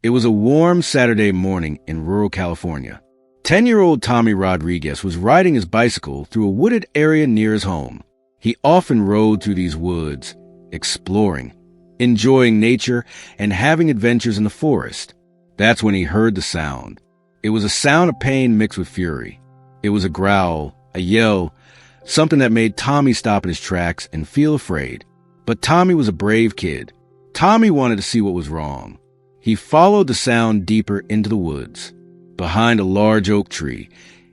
It was a warm Saturday morning in rural California. 10-year-old Tommy Rodriguez was riding his bicycle through a wooded area near his home. He often rode through these woods, exploring, enjoying nature, and having adventures in the forest. That's when he heard the sound. It was a sound of pain mixed with fury. It was a growl, a yell, something that made Tommy stop in his tracks and feel afraid. But Tommy was a brave kid. Tommy wanted to see what was wrong. He followed the sound deeper into the woods. Behind a large oak tree,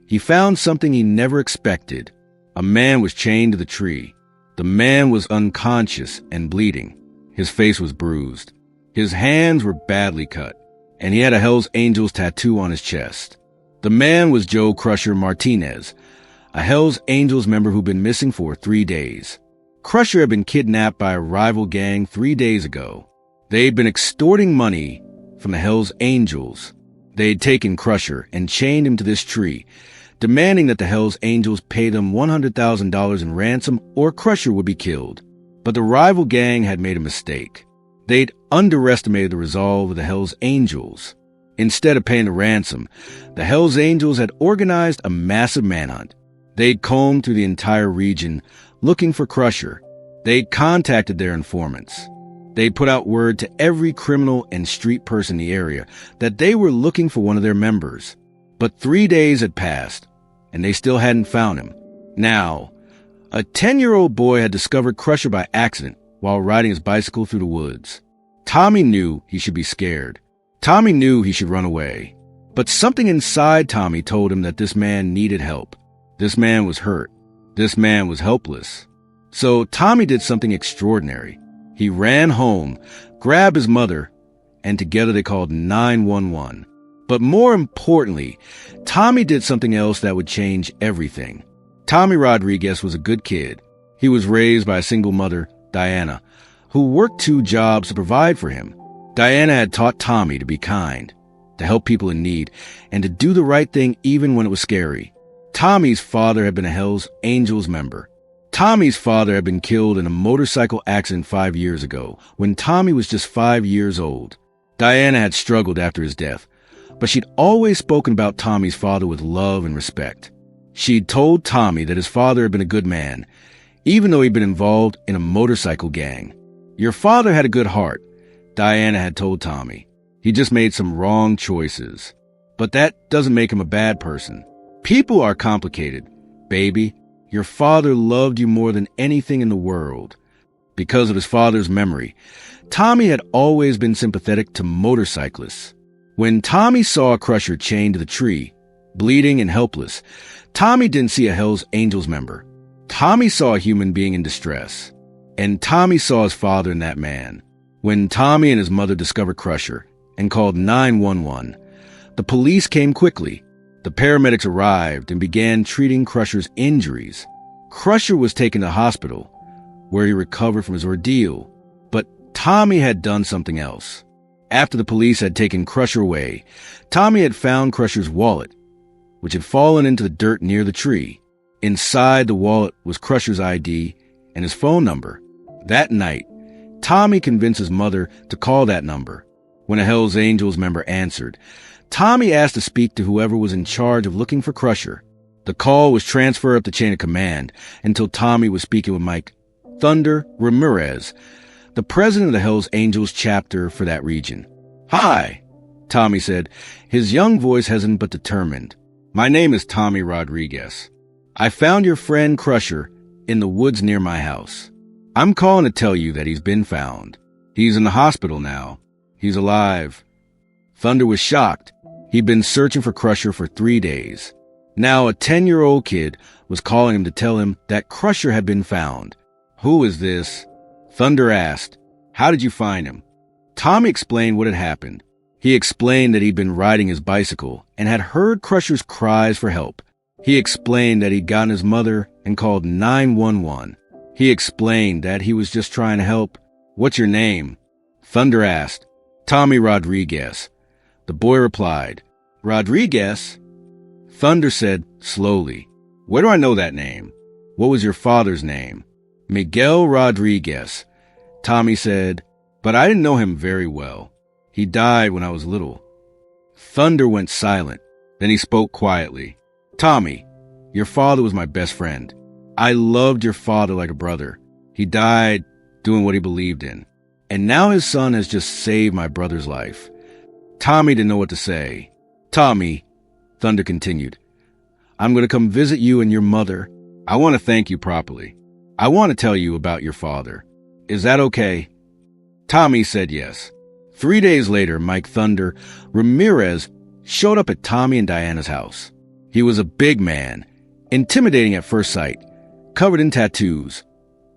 he found something he never expected. A man was chained to the tree. The man was unconscious and bleeding. His face was bruised. His hands were badly cut, and he had a Hells Angels tattoo on his chest. The man was Joe Crusher Martinez, a Hells Angels member who'd been missing for 3 days. Crusher had been kidnapped by a rival gang 3 days ago. They'd been extorting money from the Hells Angels. They'd taken Crusher and chained him to this tree, demanding that the Hells Angels pay them $100,000 in ransom or Crusher would be killed. But the rival gang had made a mistake. They'd underestimated the resolve of the Hells Angels. Instead of paying the ransom, the Hells Angels had organized a massive manhunt. They'd combed through the entire region looking for Crusher. They'd contacted their informants. They'd put out word to every criminal and street person in the area that they were looking for one of their members. But 3 days had passed, and they still hadn't found him. Now, a 10-year-old boy had discovered Crusher by accident while riding his bicycle through the woods. Tommy knew he should be scared. Tommy knew he should run away. But something inside Tommy told him that this man needed help. This man was hurt. This man was helpless. So Tommy did something extraordinary. He ran home, grabbed his mother, and together they called 911. But more importantly, Tommy did something else that would change everything. Tommy Rodriguez was a good kid. He was raised by a single mother, Diana, who worked 2 jobs to provide for him. Diana had taught Tommy to be kind, to help people in need, and to do the right thing even when it was scary. Tommy's father had been a Hells Angels member. Tommy's father had been killed in a motorcycle accident 5 years ago, when Tommy was just 5 years old. Diana had struggled after his death, but she'd always spoken about Tommy's father with love and respect. She'd told Tommy that his father had been a good man, even though he'd been involved in a motorcycle gang. Your father had a good heart, Diana had told Tommy. He just made some wrong choices. But that doesn't make him a bad person. People are complicated, baby. Your father loved you more than anything in the world. Because of his father's memory, Tommy had always been sympathetic to motorcyclists. When Tommy saw Crusher chained to the tree, bleeding and helpless, Tommy didn't see a Hells Angels member. Tommy saw a human being in distress. And Tommy saw his father in that man. When Tommy and his mother discovered Crusher and called 911, the police came quickly. The paramedics arrived and began treating Crusher's injuries. Crusher was taken to hospital, where he recovered from his ordeal. But Tommy had done something else. After the police had taken Crusher away, Tommy had found Crusher's wallet, which had fallen into the dirt near the tree. Inside the wallet was Crusher's ID and his phone number. That night, Tommy convinced his mother to call that number. When a Hells Angels member answered, Tommy asked to speak to whoever was in charge of looking for Crusher. The call was transferred up the chain of command until Tommy was speaking with Mike Thunder Ramirez, the president of the Hells Angels chapter for that region. "Hi," Tommy said, his young voice hesitant but determined. "My name is Tommy Rodriguez. I found your friend Crusher in the woods near my house. I'm calling to tell you that he's been found. He's in the hospital now. He's alive." Thunder was shocked. He'd been searching for Crusher for 3 days. Now a 10-year-old kid was calling him to tell him that Crusher had been found. "Who is this?" Thunder asked. "How did you find him?" Tommy explained what had happened. He explained that he'd been riding his bicycle and had heard Crusher's cries for help. He explained that he'd gotten his mother and called 911. He explained that he was just trying to help. "What's your name?" Thunder asked. "Tommy Rodriguez." The boy replied, "Rodriguez?" Thunder said slowly, "Where do I know that name? What was your father's name?" "Miguel Rodriguez." Tommy said, "But I didn't know him very well." He died when I was little." Thunder went silent. Then he spoke quietly. "Tommy, your father was my best friend. I loved your father like a brother. He died doing what he believed in. And now his son has just saved my brother's life." Tommy didn't know what to say. "Tommy," Thunder continued, "I'm going to come visit you and your mother. I want to thank you properly. I want to tell you about your father. Is that okay?" Tommy said yes. 3 days later, Mike Thunder Ramirez showed up at Tommy and Diana's house. He was a big man, intimidating at first sight, covered in tattoos,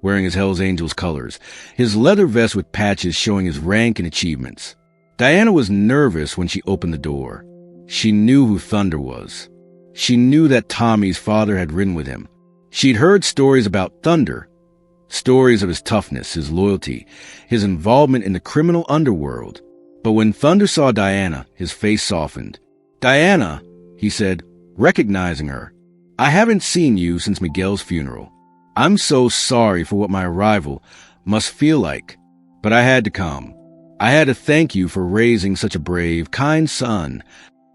wearing his Hells Angels colors, his leather vest with patches showing his rank and achievements. Diana was nervous when she opened the door. She knew who Thunder was. She knew that Tommy's father had ridden with him. She'd heard stories about Thunder, stories of his toughness, his loyalty, his involvement in the criminal underworld. But when Thunder saw Diana, his face softened. "Diana," he said, recognizing her, "I haven't seen you since Miguel's funeral. I'm so sorry for what my arrival must feel like, but I had to come. I had to thank you for raising such a brave, kind son."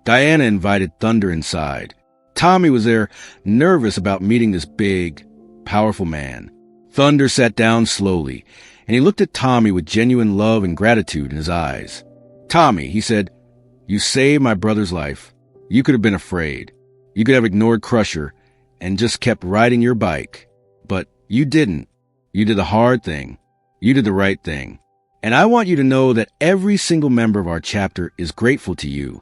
Diana invited Thunder inside. Tommy was there, nervous about meeting this big, powerful man. Thunder sat down slowly, and he looked at Tommy with genuine love and gratitude in his eyes. "Tommy," he said, "you saved my brother's life. You could have been afraid. You could have ignored Crusher and just kept riding your bike. But you didn't. You did the hard thing. You did the right thing. And I want you to know that every single member of our chapter is grateful to you."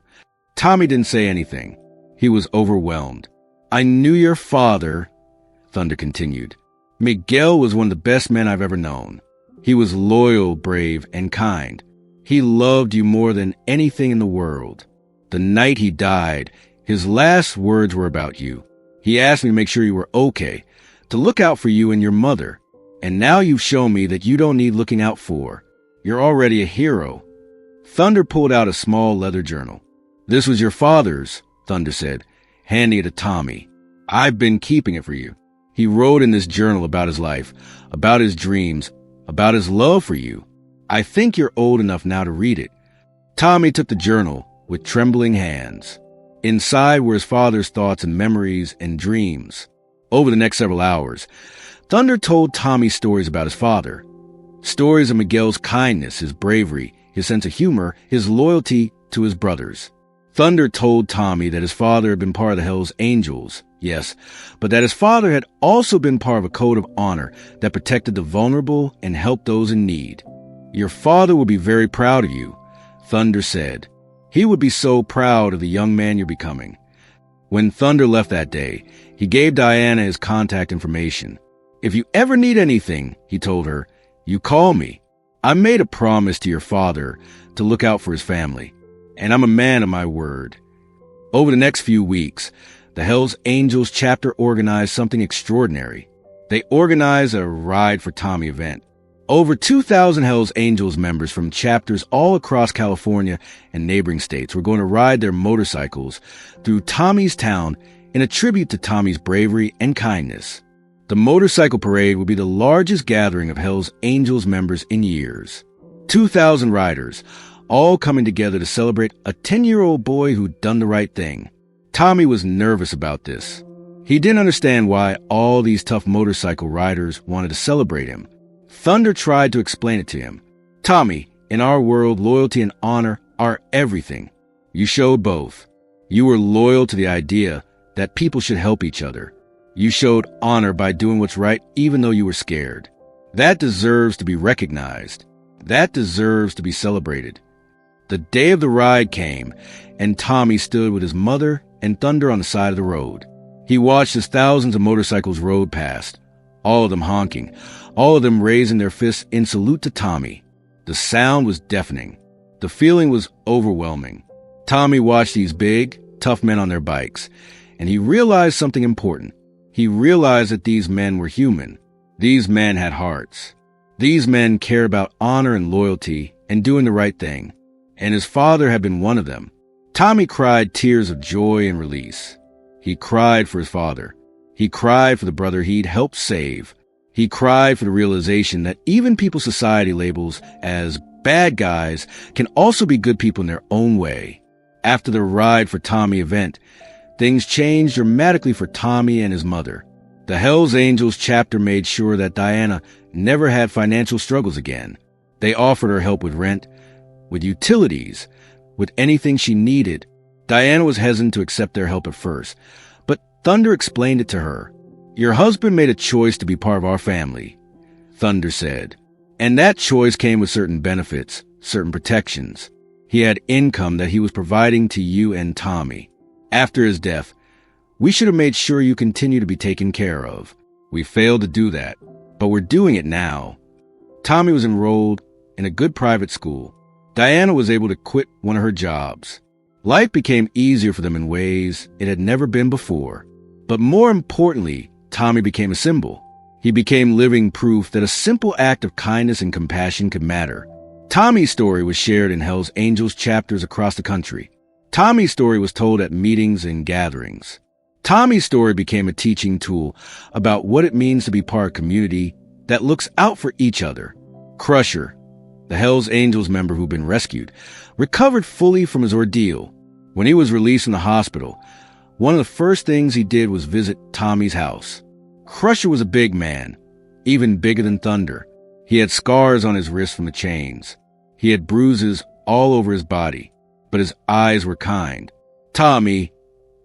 Tommy didn't say anything. He was overwhelmed. "I knew your father," Thunder continued. "Miguel was one of the best men I've ever known. He was loyal, brave, and kind. He loved you more than anything in the world. The night he died, his last words were about you. He asked me to make sure you were okay, to look out for you and your mother. And now you've shown me that you don't need looking out for. You're already a hero." Thunder pulled out a small leather journal. "This was your father's," Thunder said, handing it to Tommy. "I've been keeping it for you. He wrote in this journal about his life, about his dreams, about his love for you. I think you're old enough now to read it." Tommy took the journal with trembling hands. Inside were his father's thoughts and memories and dreams. Over the next several hours, Thunder told Tommy stories about his father. Stories of Miguel's kindness, his bravery, his sense of humor, his loyalty to his brothers. Thunder told Tommy that his father had been part of the Hells Angels, yes, but that his father had also been part of a code of honor that protected the vulnerable and helped those in need. "Your father would be very proud of you," Thunder said. "He would be so proud of the young man you're becoming." When Thunder left that day, he gave Diana his contact information. "If you ever need anything," he told her, "you call me. I made a promise to your father to look out for his family, and I'm a man of my word." Over the next few weeks, the Hells Angels chapter organized something extraordinary. They organized a Ride for Tommy event. Over 2,000 Hells Angels members from chapters all across California and neighboring states were going to ride their motorcycles through Tommy's town in a tribute to Tommy's bravery and kindness. The motorcycle parade would be the largest gathering of Hells Angels members in years. 2,000 riders, all coming together to celebrate a 10-year-old boy who'd done the right thing. Tommy was nervous about this. He didn't understand why all these tough motorcycle riders wanted to celebrate him. Thunder tried to explain it to him. "Tommy, in our world, loyalty and honor are everything. You showed both. You were loyal to the idea that people should help each other. You showed honor by doing what's right even though you were scared. That deserves to be recognized. That deserves to be celebrated." The day of the ride came, and Tommy stood with his mother and Thunder on the side of the road. He watched as thousands of motorcycles rode past, all of them honking, all of them raising their fists in salute to Tommy. The sound was deafening. The feeling was overwhelming. Tommy watched these big, tough men on their bikes, and he realized something important. He realized that these men were human. These men had hearts. These men cared about honor and loyalty and doing the right thing. And his father had been one of them. Tommy cried tears of joy and release. He cried for his father. He cried for the brother he'd helped save. He cried for the realization that even people society labels as bad guys can also be good people in their own way. After the Ride for Tommy event, things changed dramatically for Tommy and his mother. The Hells Angels chapter made sure that Diana never had financial struggles again. They offered her help with rent, with utilities, with anything she needed. Diana was hesitant to accept their help at first, but Thunder explained it to her. "Your husband made a choice to be part of our family," Thunder said. "And that choice came with certain benefits, certain protections. He had income that he was providing to you and Tommy. After his death, we should have made sure you continue to be taken care of. We failed to do that, but we're doing it now." Tommy was enrolled in a good private school. Diana was able to quit one of her jobs. Life became easier for them in ways it had never been before. But more importantly, Tommy became a symbol. He became living proof that a simple act of kindness and compassion could matter. Tommy's story was shared in Hells Angels chapters across the country. Tommy's story was told at meetings and gatherings. Tommy's story became a teaching tool about what it means to be part of a community that looks out for each other. Crusher, the Hells Angels member who'd been rescued, recovered fully from his ordeal. When he was released from the hospital, one of the first things he did was visit Tommy's house. Crusher was a big man, even bigger than Thunder. He had scars on his wrists from the chains. He had bruises all over his body, but his eyes were kind. "Tommy,"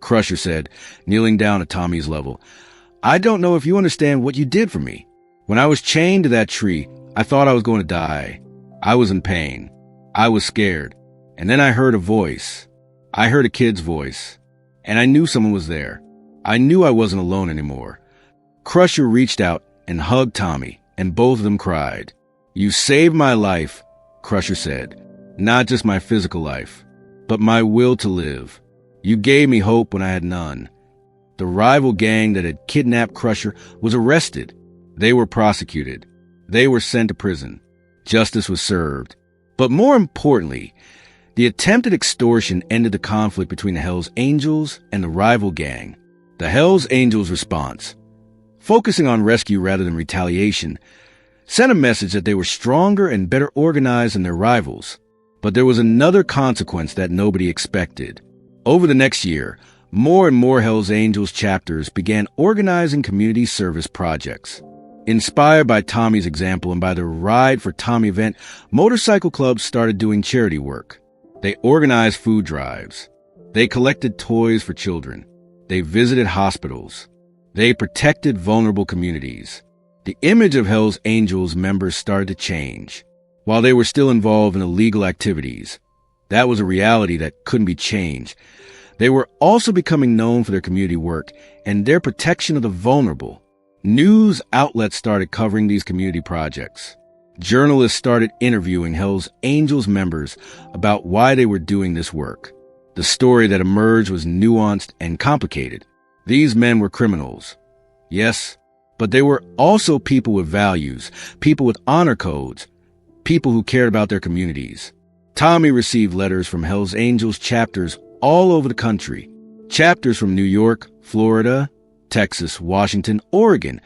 Crusher said, kneeling down at Tommy's level, "I don't know if you understand what you did for me. When I was chained to that tree, I thought I was going to die. I was in pain. I was scared. And then I heard a voice. I heard a kid's voice. And I knew someone was there. I knew I wasn't alone anymore." Crusher reached out and hugged Tommy, and both of them cried. "You saved my life," Crusher said. "Not just my physical life, but my will to live. You gave me hope when I had none." The rival gang that had kidnapped Crusher was arrested. They were prosecuted. They were sent to prison. Justice was served. But more importantly, the attempted extortion ended the conflict between the Hells Angels and the rival gang. The Hells Angels' response, focusing on rescue rather than retaliation, sent a message that they were stronger and better organized than their rivals. But there was another consequence that nobody expected. Over the next year, more and more Hells Angels chapters began organizing community service projects. Inspired by Tommy's example and by the Ride for Tommy event, motorcycle clubs started doing charity work. They organized food drives. They collected toys for children. They visited hospitals. They protected vulnerable communities. The image of Hells Angels members started to change. While they were still involved in illegal activities, that was a reality that couldn't be changed. They were also becoming known for their community work and their protection of the vulnerable. News outlets started covering these community projects. Journalists started interviewing Hells Angels members about why they were doing this work. The story that emerged was nuanced and complicated. These men were criminals. Yes, but they were also people with values, people with honor codes, people who cared about their communities. Tommy received letters from Hells Angels chapters all over the country. Chapters from New York, Florida, Texas, Washington, Oregon,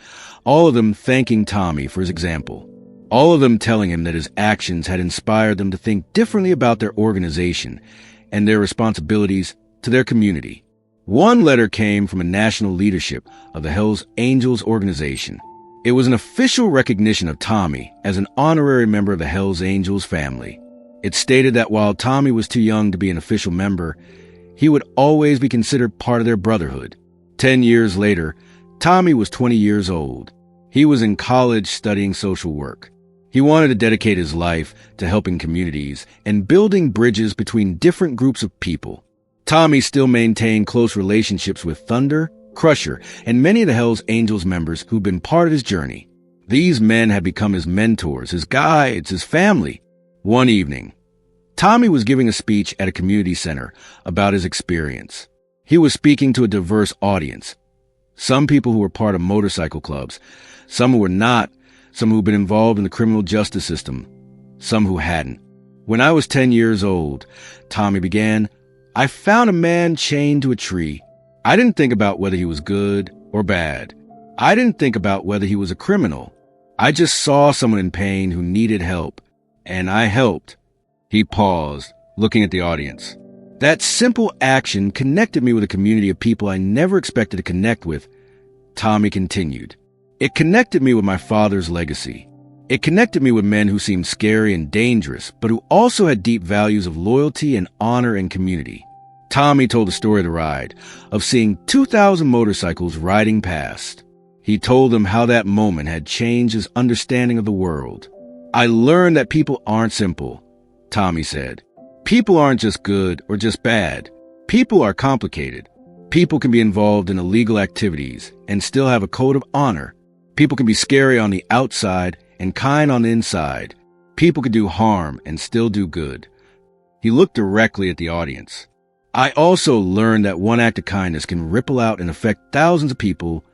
all of them thanking Tommy for his example. All of them telling him that his actions had inspired them to think differently about their organization and their responsibilities to their community. One letter came from a national leadership of the Hells Angels organization. It was an official recognition of Tommy as an honorary member of the Hells Angels family. It stated that while Tommy was too young to be an official member, he would always be considered part of their brotherhood. 10 years later, Tommy was 20 years old. He was in college studying social work. He wanted to dedicate his life to helping communities and building bridges between different groups of people. Tommy still maintained close relationships with Thunder, Crusher, and many of the Hells Angels members who'd been part of his journey. These men had become his mentors, his guides, his family. One evening, Tommy was giving a speech at a community center about his experience. He was speaking to a diverse audience. Some people who were part of motorcycle clubs, some who were not, some who'd been involved in the criminal justice system, some who hadn't. "When I was 10 years old," Tommy began, "I found a man chained to a tree. I didn't think about whether he was good or bad. I didn't think about whether he was a criminal. I just saw someone in pain who needed help. and I helped. He paused, looking at the audience. That simple action connected me with a community of people I never expected to connect with. Tommy continued. It connected me with my father's legacy. It connected me with men who seemed scary and dangerous, but who also had deep values of loyalty and honor and community. Tommy told the story of the ride, of seeing 2,000 motorcycles riding past. He told them how that moment had changed his understanding of the world. I learned that people aren't simple, Tommy said. People aren't just good or just bad. People are complicated. People can be involved in illegal activities and still have a code of honor. People can be scary on the outside and kind on the inside. People can do harm and still do good. He looked directly at the audience. I also learned that one act of kindness can ripple out and affect thousands of people.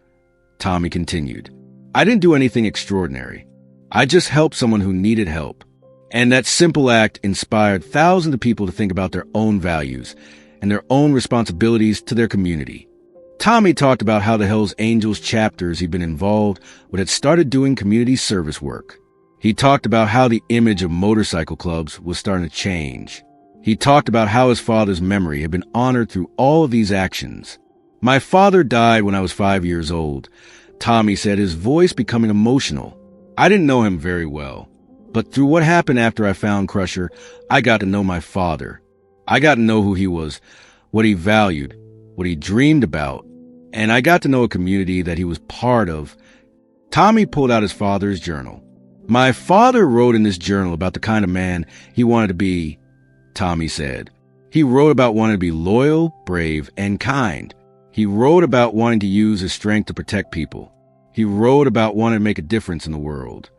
Tommy continued. I didn't do anything extraordinary. I just helped someone who needed help. And that simple act inspired thousands of people to think about their own values and their own responsibilities to their community. Tommy talked about how the Hells Angels chapters he'd been involved with had started doing community service work. He talked about how the image of motorcycle clubs was starting to change. He talked about how his father's memory had been honored through all of these actions. My father died when I was 5 years old, Tommy said, his voice becoming emotional. I didn't know him very well, but through what happened after I found Crusher, I got to know my father. I got to know who he was, what he valued, what he dreamed about, and I got to know a community that he was part of. Tommy pulled out his father's journal. My father wrote in this journal about the kind of man he wanted to be, Tommy said. He wrote about wanting to be loyal, brave, and kind. He wrote about wanting to use his strength to protect people. He wrote about wanting to make a difference in the world.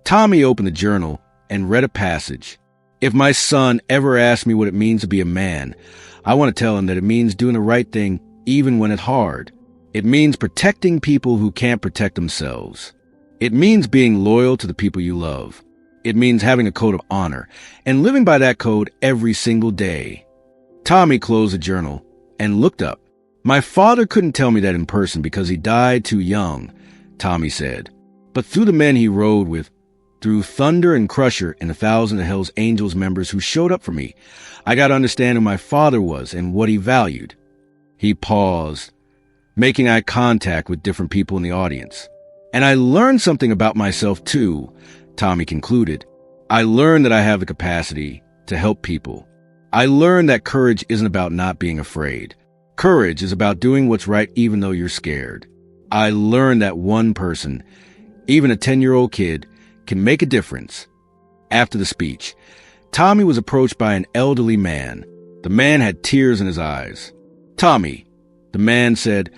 Tommy opened the journal and read a passage. If my son ever asks me what it means to be a man, I want to tell him that it means doing the right thing even when it's hard. It means protecting people who can't protect themselves. It means being loyal to the people you love. It means having a code of honor and living by that code every single day. Tommy closed the journal and looked up. My father couldn't tell me that in person because he died too young, Tommy said. But through the men he rode with, through Thunder and Crusher and 1,000 of Hell's Angels members who showed up for me, I got to understand who my father was and what he valued. He paused, making eye contact with different people in the audience. And I learned something about myself too, Tommy concluded. I learned that I have the capacity to help people. I learned that courage isn't about not being afraid. Courage is about doing what's right even though you're scared. I learned that one person, even a 10-year-old kid, can make a difference. After the speech, Tommy was approached by an elderly man. The man had tears in his eyes. Tommy, the man said,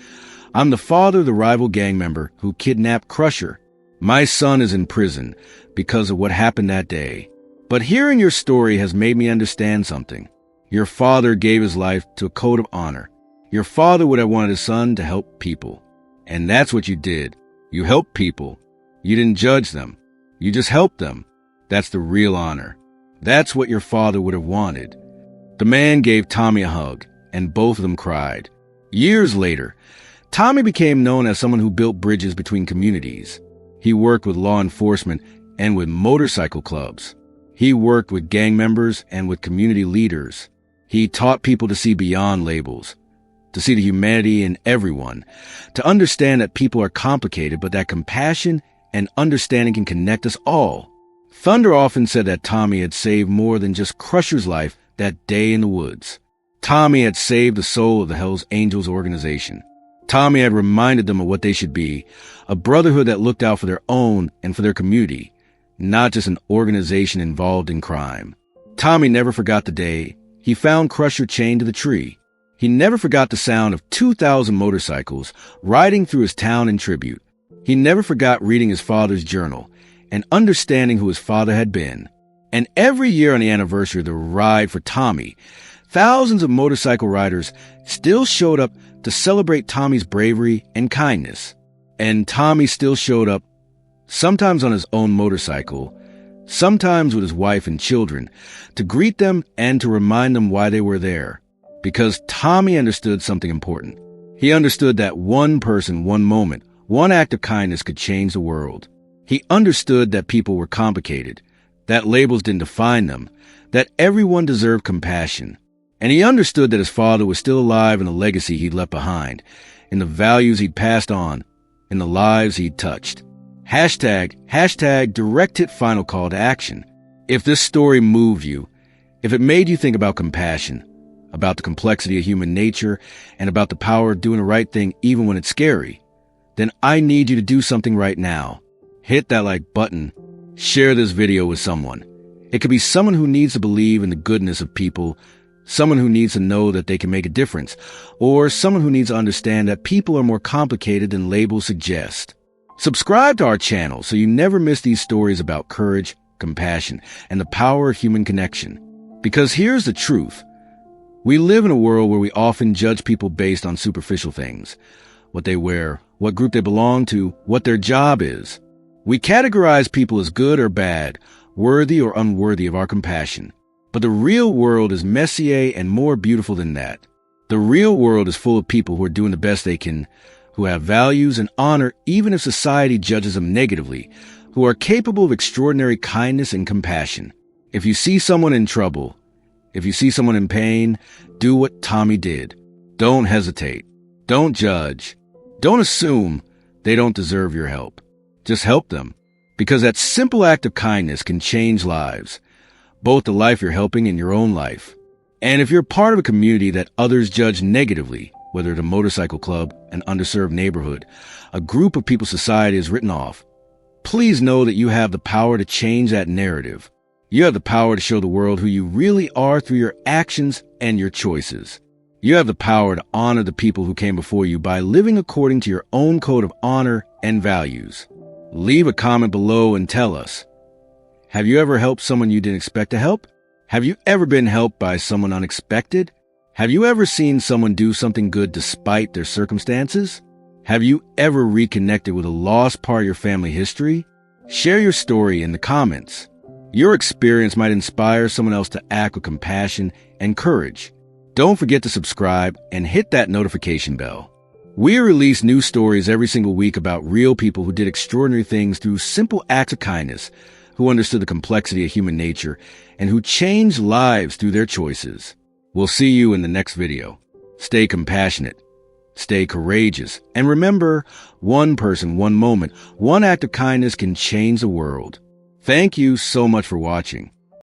I'm the father of the rival gang member who kidnapped Crusher. My son is in prison because of what happened that day. But hearing your story has made me understand something. Your father gave his life to a code of honor. Your father would have wanted his son to help people. And that's what you did. You helped people. You didn't judge them. You just helped them. That's the real honor. That's what your father would have wanted. The man gave Tommy a hug, and both of them cried. Years later, Tommy became known as someone who built bridges between communities. He worked with law enforcement and with motorcycle clubs. He worked with gang members and with community leaders. He taught people to see beyond labels, to see the humanity in everyone, to understand that people are complicated, but that compassion and understanding can connect us all. Thunder often said that Tommy had saved more than just Crusher's life that day in the woods. Tommy had saved the soul of the Hells Angels organization. Tommy had reminded them of what they should be, a brotherhood that looked out for their own and for their community, not just an organization involved in crime. Tommy never forgot the day he found Crusher chained to the tree. He never forgot the sound of 2,000 motorcycles riding through his town in tribute. He never forgot reading his father's journal and understanding who his father had been. And every year on the anniversary of the ride for Tommy, thousands of motorcycle riders still showed up to celebrate Tommy's bravery and kindness. And Tommy still showed up, sometimes on his own motorcycle, sometimes with his wife and children, to greet them and to remind them why they were there. Because Tommy understood something important. He understood that one person, one moment, one act of kindness could change the world. He understood that people were complicated. that labels didn't define them, that everyone deserved compassion. And he understood that his father was still alive in the legacy he'd left behind, in the values he'd passed on, in the lives he'd touched. Hashtag directed final call to action. If this story moved you, if it made you think about compassion, about the complexity of human nature, and about the power of doing the right thing even when it's scary, then I need you to do something right now. Hit that like button. Share this video with someone. It could be someone who needs to believe in the goodness of people, someone who needs to know that they can make a difference, or someone who needs to understand that people are more complicated than labels suggest. Subscribe to our channel so you never miss these stories about courage, compassion, and the power of human connection. Because here's the truth. We live in a world where we often judge people based on superficial things: what they wear, what group they belong to, what their job is. We categorize people as good or bad, worthy or unworthy of our compassion. But the real world is messier and more beautiful than that. The real world is full of people who are doing the best they can, who have values and honor even if society judges them negatively, who are capable of extraordinary kindness and compassion. If you see someone in trouble, if you see someone in pain, do what Tommy did. Don't hesitate. Don't judge. Don't assume they don't deserve your help. Just help them, because that simple act of kindness can change lives, both the life you're helping and your own life. And if you're part of a community that others judge negatively, whether it's a motorcycle club, an underserved neighborhood, a group of people society has written off, please know that you have the power to change that narrative. You have the power to show the world who you really are through your actions and your choices. You have the power to honor the people who came before you by living according to your own code of honor and values. Leave a comment below and tell us, have you ever helped someone you didn't expect to help? Have you ever been helped by someone unexpected? Have you ever seen someone do something good despite their circumstances? Have you ever reconnected with a lost part of your family history? Share your story in the comments. Your experience might inspire someone else to act with compassion and courage. Don't forget to subscribe and hit that notification bell. We release new stories every single week about real people who did extraordinary things through simple acts of kindness, who understood the complexity of human nature, and who changed lives through their choices. We'll see you in the next video. Stay compassionate, stay courageous, and remember, one person, one moment, one act of kindness can change the world. Thank you so much for watching.